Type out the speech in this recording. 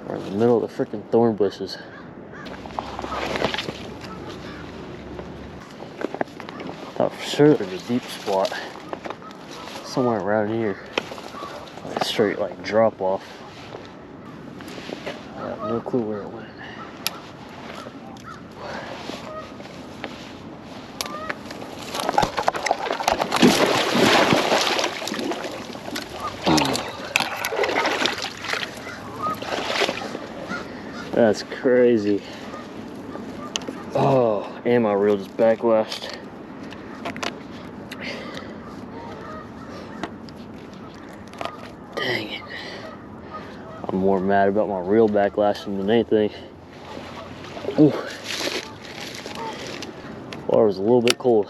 We're in the middle of the freaking thorn bushes. Thought for sure there's a deep spot somewhere around here. Like straight like drop off. I have no clue where it went. That's crazy. Oh, and my reel just backlashed. Dang it. I'm more mad about my reel backlashing than anything. Ooh. Water was a little bit cold.